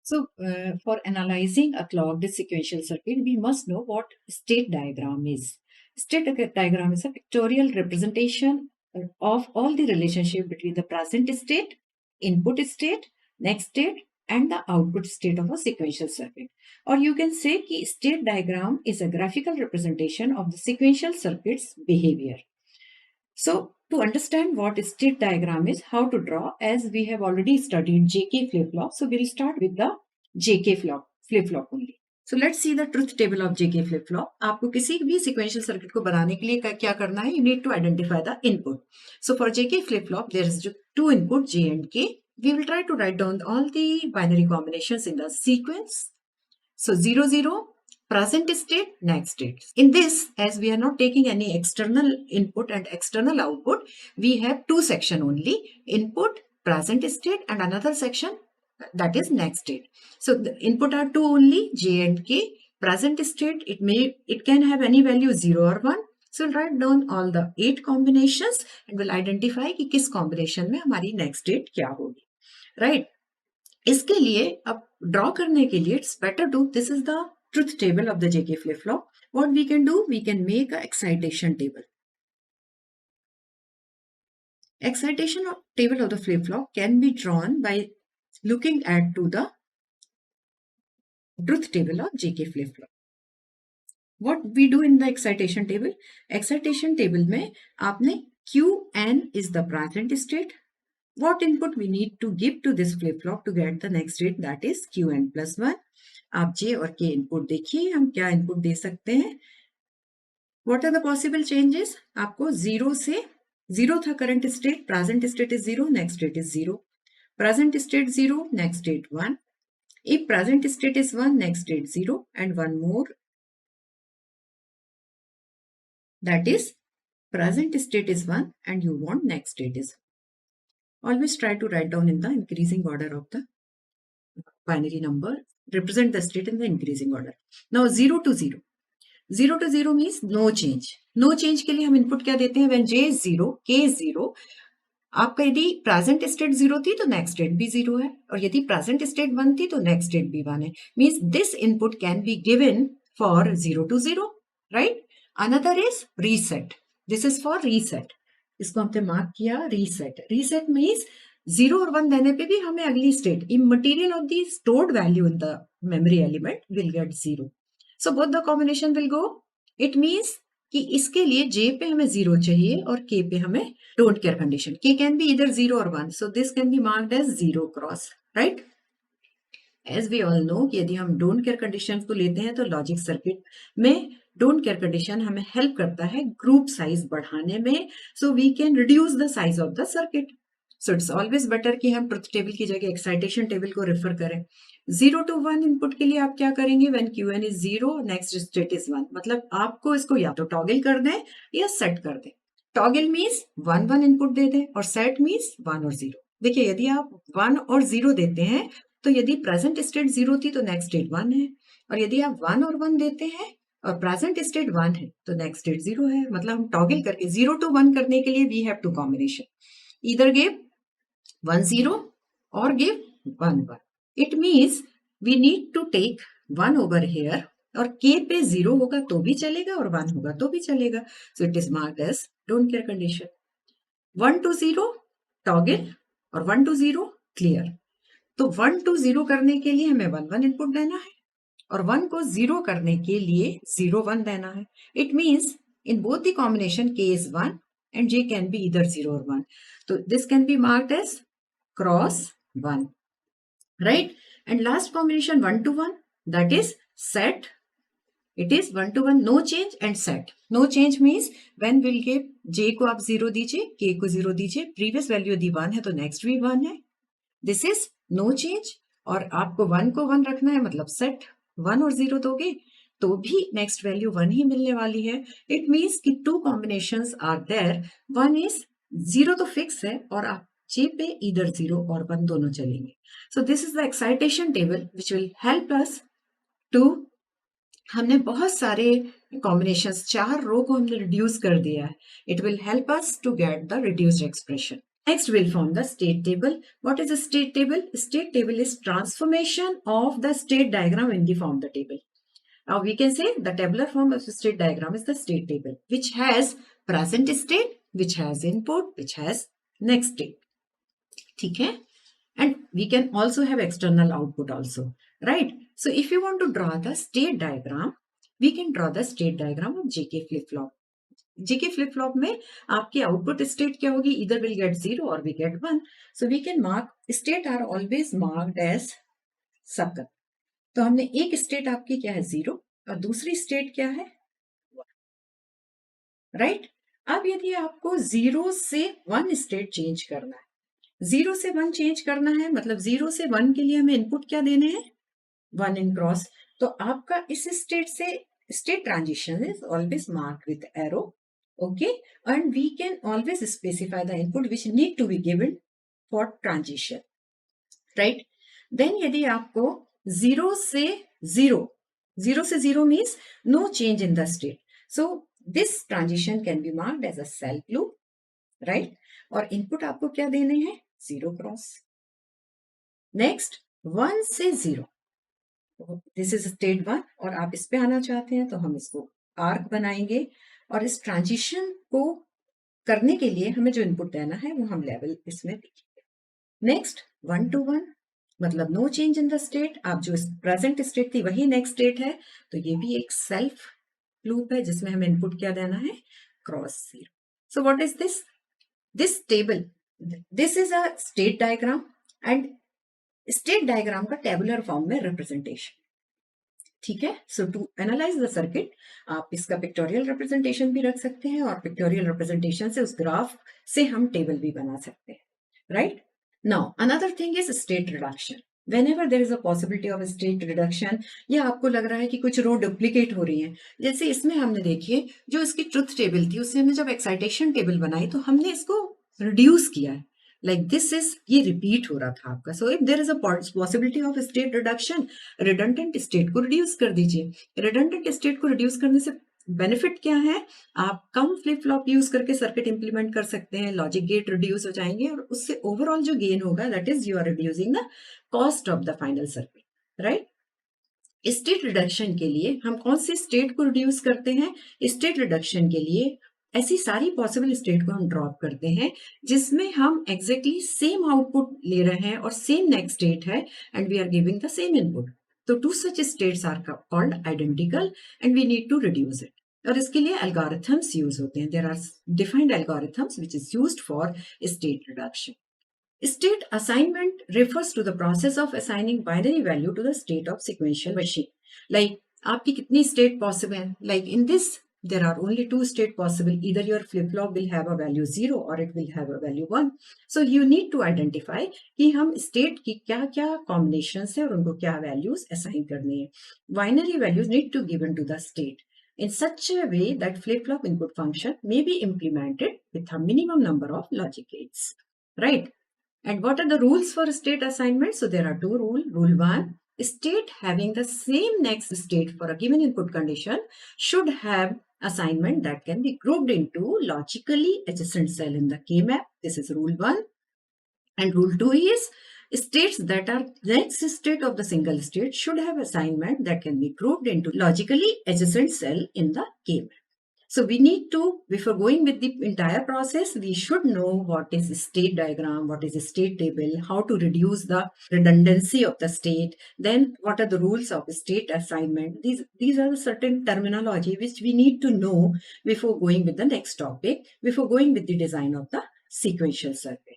For analyzing a clogged sequential circuit, we must know what state diagram is. State diagram is a pictorial representation of all the relationship between the present state, input state, next state, and the output state of a sequential circuit. Or you can say कि state diagram is a graphical representation of the sequential circuit's behavior. So to understand what state diagram is, how to draw, as we have already studied JK flip-flop, so we'll start with the JK flip-flop only. So let's see the truth table of JK flip-flop. आपको किसी भी sequential circuit को बनाने के लिए क्या करना है? You need to identify the input. So for JK flip-flop, there is two input J and K. We will try to write down all the binary combinations in the sequence. So 0, 0, present state, next state. In this, as we are not taking any external input and external output, we have two sections only, input, present state, and another section, that is next state. So the input are two only, J and K. Present state, it can have any value 0 or 1. So we'll write down all the 8 combinations and we'll identify कि किस combination में हमारी next state क्या होगी, right? इसके लिए अब draw करने के लिए it's better to, this is the truth table of the JK flip flop. What we can do, we can make a excitation table. Excitation table of the flip flop can be drawn by looking at to the truth table of JK flip flop. What we do in the excitation table? Excitation table में आपने Qn is the present state. What input we need to give to this flip flop to get the next state, that is Qn plus 1. आप J और K input देखिए, हम क्या input दे सकते हैं. What are the possible changes? आपको 0 से 0 था current state, present state is 0, next state is 0. Present state 0, next state 1. If present state is 1, next state 0, and one more, that is present state is 1 and you want next state is 1. Always try to write down in the increasing order of the binary number, represent the state in the increasing order. Now 0 to 0. 0 to 0 means no change. No change के लिए हम input क्या देते हैं? When J is 0, K is 0, आपका यदि present state 0 थी तो next state भी 0 है, और यदि present state 1 थी तो next state भी 1 है. Means this input can be given for 0 to 0, right? Another is reset. This is for reset. इसको हमने मार्क किया रीसेट. रीसेट मीन्स 0 और 1 देने पे भी हमें अगली state, immaterial of the stored value in the memory element will get 0. So both the combination will go. It means कि इसके लिए J पे हमें 0 चाहिए और K पे हमें don't care condition. K can be इधर 0 और 1, so this can be marked as 0 cross, right? As we all know कि यदि हम डोंट केयर कंडीशन को लेते हैं तो लॉजिक सर्किट में डोंट केयर कंडीशन हमें हेल्प करता है ग्रुप साइज बढ़ाने में, so we can reduce the size of the circuit. So it's always better कि हम ट्रुथ टेबल की जगह एक्साइटेशन टेबल को रेफर करें. 0 to 1 इनपुट के लिए आप क्या करेंगे? When Qn is 0, next state is 1. मतलब आपको इसको या तो टॉगल कर दें या सेट कर दें. टॉगल मीन्स 1 1 इनपुट दे दें और सेट मीन्स 1 और 0. देखिए यदि आप 1 और 0 देते हैं तो यदि प्रेजेंट स्टेट 0 थी तो नेक्स्ट स्टेट 1 है, और यदि आप 1 और 1 देते हैं और प्रेजेंट स्टेट 1 है तो नेक्स्ट स्टेट 0 है. मतलब हम टॉगल करके 0 to 1 करने के लिए we have two combination, either give 1 0 और give 1 1. It means we need to take 1 over here, और K पे 0 होगा तो भी चलेगा और 1 होगा तो भी चलेगा. So it is marked as don't care condition. 1 to 0 toggle और 1 to 0 क्लियर. तो 1 to 0 करने के लिए हमें 1 1 इनपुट देना है और 1 को 0 करने के लिए 0 1 देना है. It means in both the combination K is 1 and J can be either 0 or 1. So this can be marked as cross 1, right? And last combination 1 to 1, that is set. It is 1 to 1, no change and set. No change means when we'll give J को आप 0 दीजिए, K को 0 दीजिए, previous value यदि 1 है तो next भी 1 है. This is no change. और आपको 1 को 1 रखना है, मतलब सेट 1 और 0 दोगे तो भी नेक्स्ट वैल्यू 1 ही मिलने वाली है. इट मीन्स कि 2 कॉम्बिनेशंस आर देयर. 1 इज 0 तो फिक्स है और आप J पे इधर 0 और 1 दोनों चलेंगे. So this is the excitation table which will help us to, हमने बहुत सारे कॉम्बिनेशंस, 4 रो को हमने रिड्यूस कर दिया है. It will help us to get the reduced expression. Next, we'll form the state table. What is a state table? State table is transformation of the state diagram in the form of the table. Now we can say the tabular form of the state diagram is the state table, which has present state, which has input, which has next state. Okay? And we can also have external output also, right? So if you want to draw the state diagram, we can draw the state diagram of JK flip-flop. JK flip-flop में आपकी output state क्या होगी? Either will get 0 or we get 1. So we can mark, state are always marked as circle. तो हमने एक state आपकी क्या है 0 और दूसरी स्टेट क्या है 1, राइट? अब यदि आपको 0 से 1 स्टेट चेंज करना है, 0 से 1 चेंज करना है, मतलब 0 से 1 के लिए हमें इनपुट क्या देने हैं 1 इन क्रॉस. तो आपका इस स्टेट से state transition is always mark with arrow. Okay, and we can always specify the input which need to be given for transition, right? Then यदि आपको 0 से 0 means no change in the state. So this transition can be marked as a self loop, right? और input आपको क्या देने हैं 0 cross. Next 1 से 0, this is state 1 और आप इस पे आना चाहते हैं तो हम इसको आर्क बनाएंगे और इस ट्रांजिशन को करने के लिए हमें जो इनपुट देना है वो हम लेवल इसमें लिखेंगे. नेक्स्ट 1 to 1 मतलब no change in the state. आप जो प्रेजेंट स्टेट थी वही नेक्स्ट स्टेट है, तो ये भी एक सेल्फ लूप है जिसमें हमें इनपुट क्या देना है cross 0. So what is this? This table, this is a state diagram and state diagram का टेबुलर फॉर्म में रिप्रेजेंटेशन. ठीक है? सो टू एनालाइज द सर्किट आप इसका पिक्टोरियल रिप्रेजेंटेशन भी रख सकते हैं और पिक्टोरियल रिप्रेजेंटेशन से उस ग्राफ से हम टेबल भी बना सकते हैं, right? Now, another thing is state reduction. Whenever there is a possibility of state reduction, या आपको लग रहा है कि कुछ रो डुप्लीकेट हो रही है, जैसे इसमें हमने देखिए जो इसकी ट्रुथ टेबल थी उससे हमने जब एक्साइटेशन टेबल बनाई तो हमने इसको रिड्यूस किया है. लाइक दिस इज, ये रिपीट हो रहा था आपका. So if there is a possibility of state reduction, redundant state को रिड्यूस कर दीजिए. रिडंडेंट स्टेट को रिड्यूस करने से बेनिफिट क्या है? आप कम फ्लिप फ्लॉप यूज करके सर्किट इंप्लीमेंट कर सकते हैं, लॉजिक गेट रिड्यूस हो जाएंगे और उससे ओवरऑल जो गेन होगा that is you are reducing the cost of the final circuit, right? State reduction के लिए हम कौन सी स्टेट को रिड्यूस करते हैं? स्टेट रिडक्शन के लिए ऐसी सारी पॉसिबल स्टेट को हम ड्रॉप करते हैं जिसमें हम एग्जैक्टली सेम आउटपुट ले रहे हैं और सेम नेक्स्ट स्टेट है and we are giving the same input. तो two such states are called identical and we need to reduce it. और इसके लिए एल्गोरिथम्स यूज होते हैं. There are defined algorithms which is used for state reduction. State assignment refers to the process of assigning binary value to the state of sequential machine. Like आपकी कितनी state possible है? Like in this there are only two state possible. Either your flip flop will have a value 0 or it will have a value 1. So you need to identify कि हम state की क्या क्या combinations है और उनको क्या values assign करने हैं. Binary values need to given to the state in such a way that flip flop input function may be implemented with a minimum number of logic gates, right? And what are the rules for state assignment? So there are two rules. Rule 1, state having the same next state for a given input condition should have assignment that can be grouped into logically adjacent cell in the K-map. This is rule 1. And rule 2 is states that are next state of the single state should have assignment that can be grouped into logically adjacent cell in the K-map. So we need to, before going with the entire process, we should know what is state diagram, what is a state table, how to reduce the redundancy of the state, then what are the rules of state assignment. These are the certain terminology which we need to know before going with the next topic, before going with the design of the sequential circuit.